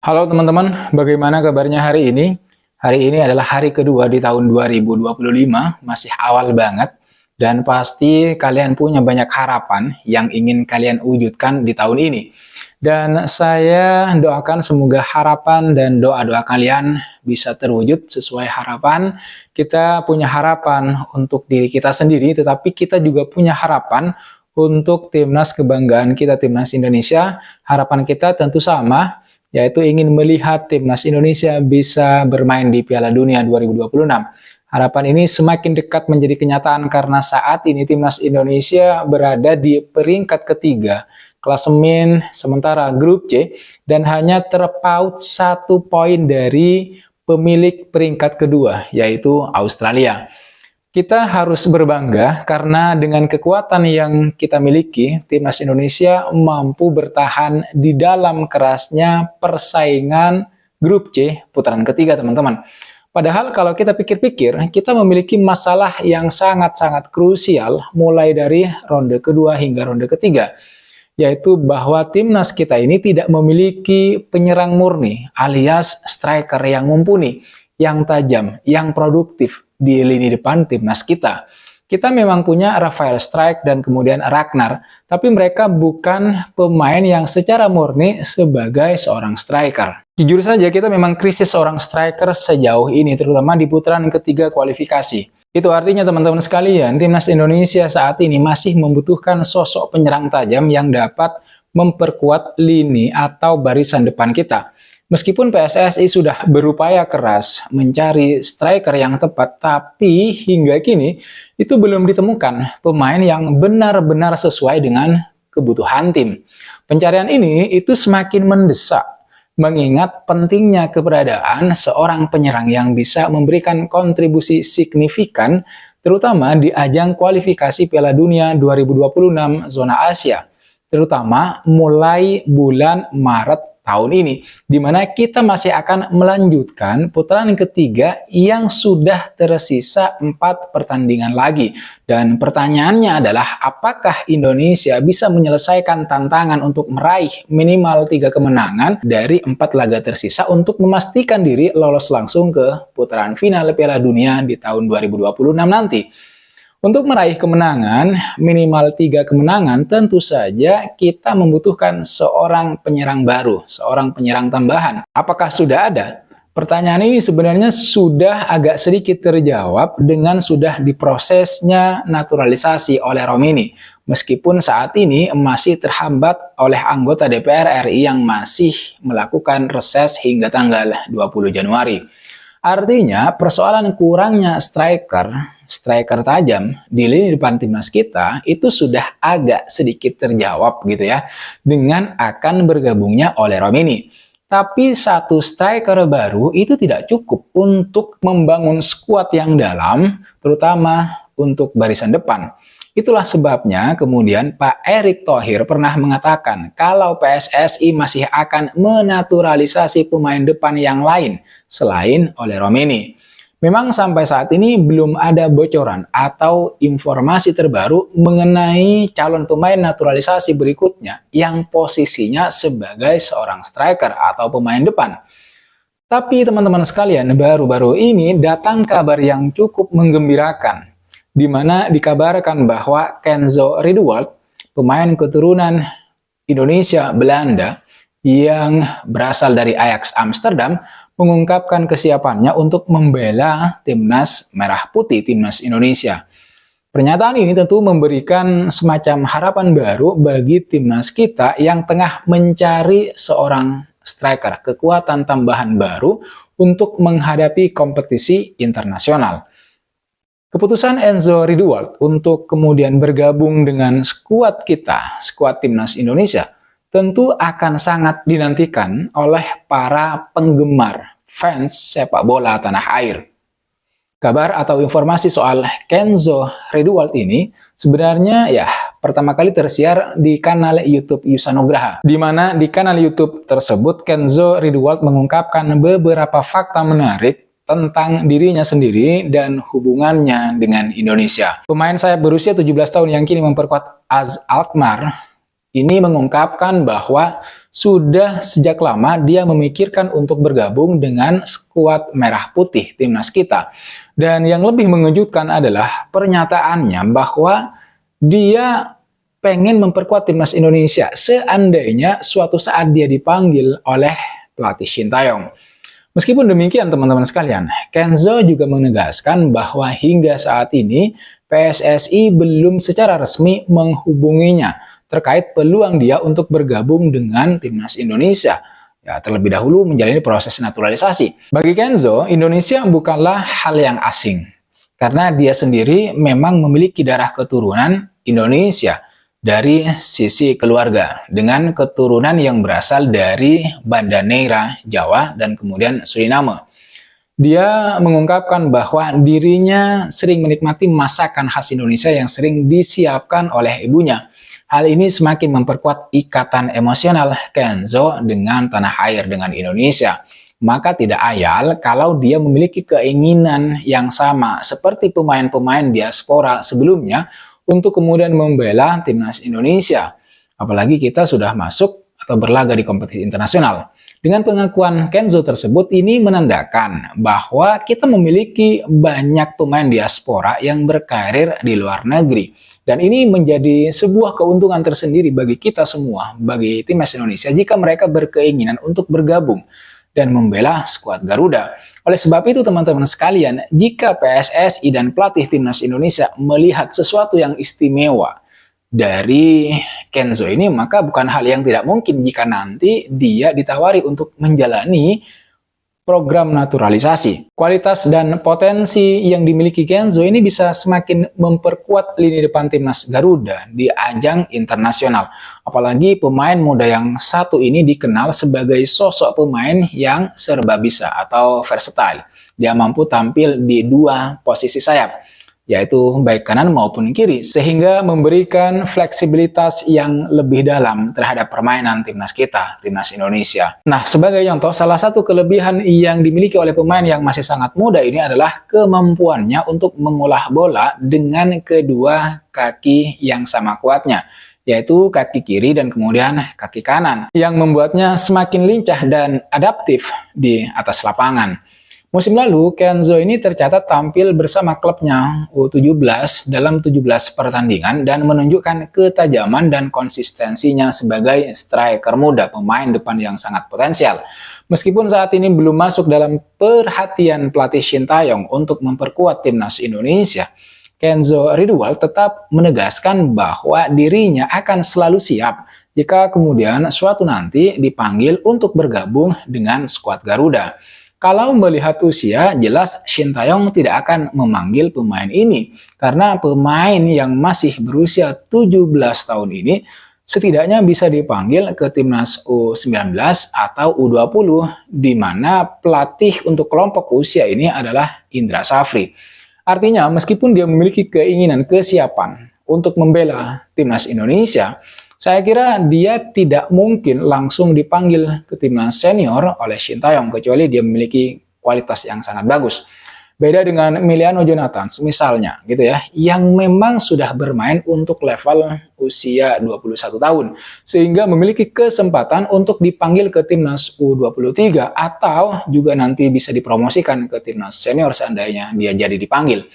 Halo teman-teman, bagaimana kabarnya hari ini? Hari ini adalah hari kedua di tahun 2025, masih awal banget. Dan pasti kalian punya banyak harapan yang ingin kalian wujudkan di tahun ini. Dan saya doakan semoga harapan dan doa-doa kalian bisa terwujud sesuai harapan. Kita punya harapan untuk diri kita sendiri, tetapi kita juga punya harapan untuk timnas kebanggaan kita, timnas Indonesia. Harapan kita tentu sama, yaitu ingin melihat timnas Indonesia bisa bermain di Piala Dunia 2026. Harapan ini semakin dekat menjadi kenyataan karena saat ini timnas Indonesia berada di peringkat ketiga klasemen sementara grup C dan hanya terpaut 1 poin dari pemilik peringkat kedua, yaitu Australia. Kita harus berbangga karena dengan kekuatan yang kita miliki, timnas Indonesia mampu bertahan di dalam kerasnya persaingan grup C putaran ketiga, teman-teman. Padahal kalau kita pikir-pikir, kita memiliki masalah yang sangat-sangat krusial mulai dari ronde kedua hingga ronde ketiga, yaitu bahwa timnas kita ini tidak memiliki penyerang murni alias striker yang mumpuni, yang tajam, yang produktif di lini depan timnas kita. Kita memang punya Rafael Strijk dan kemudian Ragnar, tapi mereka bukan pemain yang secara murni sebagai seorang striker. Jujur saja kita memang krisis seorang striker sejauh ini, terutama di putaran ketiga kualifikasi. Itu artinya teman-teman sekalian, timnas Indonesia saat ini masih membutuhkan sosok penyerang tajam yang dapat memperkuat lini atau barisan depan kita. Meskipun PSSI sudah berupaya keras mencari striker yang tepat, tapi hingga kini itu belum ditemukan pemain yang benar-benar sesuai dengan kebutuhan tim. Pencarian ini itu semakin mendesak, mengingat pentingnya keberadaan seorang penyerang yang bisa memberikan kontribusi signifikan, terutama di ajang kualifikasi Piala Dunia 2026 zona Asia, terutama mulai bulan Maret tahun ini, di mana kita masih akan melanjutkan putaran ketiga yang sudah tersisa 4 pertandingan lagi. Dan pertanyaannya adalah, apakah Indonesia bisa menyelesaikan tantangan untuk meraih minimal 3 kemenangan dari 4 laga tersisa untuk memastikan diri lolos langsung ke putaran final Piala Dunia di tahun 2026 nanti. Untuk meraih kemenangan, minimal 3 kemenangan, tentu saja kita membutuhkan seorang penyerang baru, seorang penyerang tambahan. Apakah sudah ada? Pertanyaan ini sebenarnya sudah agak sedikit terjawab dengan sudah diprosesnya naturalisasi oleh Romeni. Meskipun saat ini masih terhambat oleh anggota DPR RI yang masih melakukan reses hingga tanggal 20 Januari. Artinya, persoalan kurangnya striker tajam di lini depan timnas kita itu sudah agak sedikit terjawab gitu ya, dengan akan bergabungnya oleh Romeni. Tapi satu striker baru itu tidak cukup untuk membangun skuad yang dalam, terutama untuk barisan depan. Itulah sebabnya kemudian Pak Erick Thohir pernah mengatakan kalau PSSI masih akan menaturalisasi pemain depan yang lain selain oleh Romeni. Memang sampai saat ini belum ada bocoran atau informasi terbaru mengenai calon pemain naturalisasi berikutnya yang posisinya sebagai seorang striker atau pemain depan. Tapi teman-teman sekalian, baru-baru ini datang kabar yang cukup menggembirakan, di mana dikabarkan bahwa Kenzo Ridewald, pemain keturunan Indonesia Belanda yang berasal dari Ajax Amsterdam, mengungkapkan kesiapannya untuk membela timnas merah putih, timnas Indonesia. Pernyataan ini tentu memberikan semacam harapan baru bagi timnas kita yang tengah mencari seorang striker, kekuatan tambahan baru untuk menghadapi kompetisi internasional. Keputusan Enzo Ridewald untuk kemudian bergabung dengan skuad kita, skuad timnas Indonesia, tentu akan sangat dinantikan oleh para penggemar fans sepak bola tanah air. Kabar atau informasi soal Kenzo Ridewald ini sebenarnya pertama kali tersiar di kanal YouTube Yusanugraha, di mana di kanal YouTube tersebut Kenzo Ridewald mengungkapkan beberapa fakta menarik tentang dirinya sendiri dan hubungannya dengan Indonesia. Pemain sayap berusia 17 tahun yang kini memperkuat AZ Alkmaar ini mengungkapkan bahwa sudah sejak lama dia memikirkan untuk bergabung dengan skuad merah putih timnas kita. Dan yang lebih mengejutkan adalah pernyataannya bahwa dia pengen memperkuat timnas Indonesia seandainya suatu saat dia dipanggil oleh pelatih Shin Tae-yong. Meskipun demikian teman-teman sekalian, Kenzo juga menegaskan bahwa hingga saat ini PSSI belum secara resmi menghubunginya terkait peluang dia untuk bergabung dengan timnas Indonesia. Ya, terlebih dahulu menjalani proses naturalisasi. Bagi Kenzo, Indonesia bukanlah hal yang asing. Karena dia sendiri memang memiliki darah keturunan Indonesia dari sisi keluarga, dengan keturunan yang berasal dari Banda Neira, Jawa, dan kemudian Suriname. Dia mengungkapkan bahwa dirinya sering menikmati masakan khas Indonesia yang sering disiapkan oleh ibunya. Hal ini semakin memperkuat ikatan emosional Kenzo dengan tanah air, dengan Indonesia. Maka tidak ayal kalau dia memiliki keinginan yang sama seperti pemain-pemain diaspora sebelumnya untuk kemudian membela timnas Indonesia. Apalagi kita sudah masuk atau berlaga di kompetisi internasional. Dengan pengakuan Kenzo tersebut, ini menandakan bahwa kita memiliki banyak pemain diaspora yang berkarir di luar negeri. Dan ini menjadi sebuah keuntungan tersendiri bagi kita semua, bagi timnas Indonesia, jika mereka berkeinginan untuk bergabung dan membela skuad Garuda. Oleh sebab itu teman-teman sekalian, jika PSSI dan pelatih timnas Indonesia melihat sesuatu yang istimewa dari Kenzo ini, maka bukan hal yang tidak mungkin jika nanti dia ditawari untuk menjalani program naturalisasi. Kualitas dan potensi yang dimiliki Kenzo ini bisa semakin memperkuat lini depan timnas Garuda di ajang internasional. Apalagi pemain muda yang satu ini dikenal sebagai sosok pemain yang serba bisa atau versatile. Dia mampu tampil di dua posisi sayap, yaitu baik kanan maupun kiri, sehingga memberikan fleksibilitas yang lebih dalam terhadap permainan timnas kita, timnas Indonesia. Nah, sebagai contoh, salah satu kelebihan yang dimiliki oleh pemain yang masih sangat muda ini adalah kemampuannya untuk mengolah bola dengan kedua kaki yang sama kuatnya, yaitu kaki kiri dan kemudian kaki kanan, yang membuatnya semakin lincah dan adaptif di atas lapangan. Musim lalu, Kenzo ini tercatat tampil bersama klubnya U17 dalam 17 pertandingan dan menunjukkan ketajaman dan konsistensinya sebagai striker muda, pemain depan yang sangat potensial. Meskipun saat ini belum masuk dalam perhatian pelatih Shin Tae-yong untuk memperkuat timnas Indonesia, Kenzo Ridwan tetap menegaskan bahwa dirinya akan selalu siap jika kemudian suatu nanti dipanggil untuk bergabung dengan skuad Garuda. Kalau melihat usia, jelas Shin Tae-yong tidak akan memanggil pemain ini. Karena pemain yang masih berusia 17 tahun ini setidaknya bisa dipanggil ke timnas U19 atau U20, di mana pelatih untuk kelompok usia ini adalah Indra Safri. Artinya, meskipun dia memiliki keinginan, kesiapan untuk membela timnas Indonesia, saya kira dia tidak mungkin langsung dipanggil ke timnas senior oleh Shin Tae-yong kecuali dia memiliki kualitas yang sangat bagus. Beda dengan Emiliano Jonathans misalnya gitu ya, yang memang sudah bermain untuk level usia 21 tahun sehingga memiliki kesempatan untuk dipanggil ke timnas U23 atau juga nanti bisa dipromosikan ke timnas senior seandainya dia jadi dipanggil.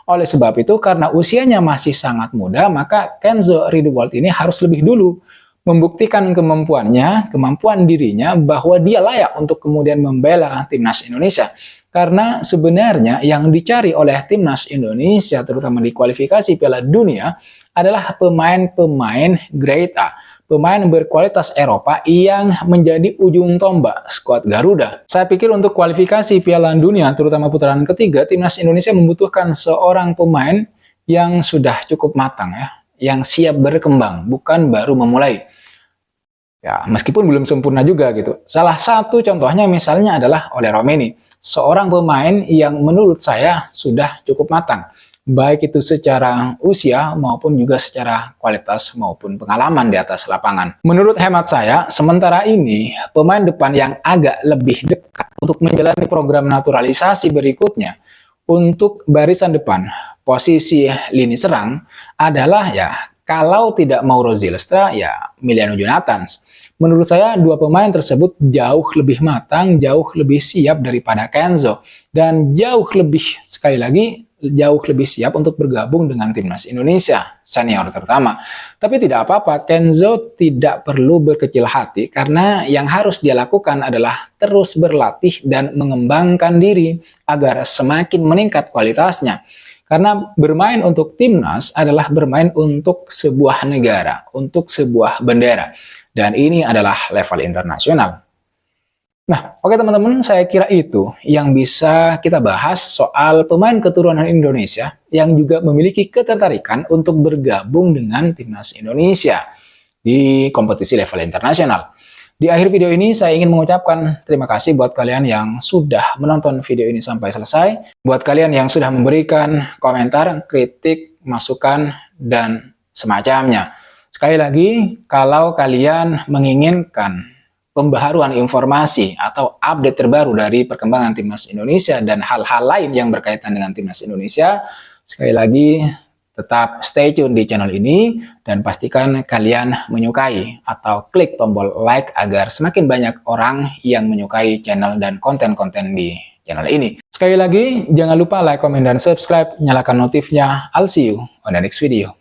Oleh sebab itu, karena usianya masih sangat muda, maka Kenzo Ridwan ini harus lebih dulu membuktikan kemampuannya, kemampuan dirinya bahwa dia layak untuk kemudian membela timnas Indonesia. Karena sebenarnya yang dicari oleh timnas Indonesia, terutama di kualifikasi Piala Dunia, adalah pemain-pemain grade A. Pemain berkualitas Eropa yang menjadi ujung tombak skuad Garuda. Saya pikir untuk kualifikasi Piala Dunia, terutama putaran ketiga, timnas Indonesia membutuhkan seorang pemain yang sudah cukup matang ya, yang siap berkembang, bukan baru memulai. Ya, meskipun belum sempurna juga gitu. Salah satu contohnya misalnya adalah Ole Romeni, seorang pemain yang menurut saya sudah cukup matang, baik itu secara usia maupun juga secara kualitas maupun pengalaman di atas lapangan. Menurut hemat saya, sementara ini pemain depan yang agak lebih dekat untuk menjalani program naturalisasi berikutnya untuk barisan depan, posisi lini serang adalah ya kalau tidak Mauro Zylstra, ya Emiliano Jonathans. Menurut saya, dua pemain tersebut jauh lebih matang, jauh lebih siap daripada Kenzo. Dan jauh lebih, sekali lagi, jauh lebih siap untuk bergabung dengan timnas Indonesia, senior terutama. Tapi tidak apa-apa, Kenzo tidak perlu berkecil hati karena yang harus dia lakukan adalah terus berlatih dan mengembangkan diri agar semakin meningkat kualitasnya. Karena bermain untuk timnas adalah bermain untuk sebuah negara, untuk sebuah bendera. Dan ini adalah level internasional. Nah, oke teman-teman, saya kira itu yang bisa kita bahas soal pemain keturunan Indonesia yang juga memiliki ketertarikan untuk bergabung dengan timnas Indonesia di kompetisi level internasional. Di akhir video ini saya ingin mengucapkan terima kasih buat kalian yang sudah menonton video ini sampai selesai. Buat kalian yang sudah memberikan komentar, kritik, masukan, dan semacamnya. Sekali lagi, kalau kalian menginginkan pembaharuan informasi atau update terbaru dari perkembangan timnas Indonesia dan hal-hal lain yang berkaitan dengan timnas Indonesia, sekali lagi tetap stay tune di channel ini dan pastikan kalian menyukai atau klik tombol like agar semakin banyak orang yang menyukai channel dan konten-konten di channel ini. Sekali lagi, jangan lupa like, komen, dan subscribe, nyalakan notifnya. I'll see you on the next video.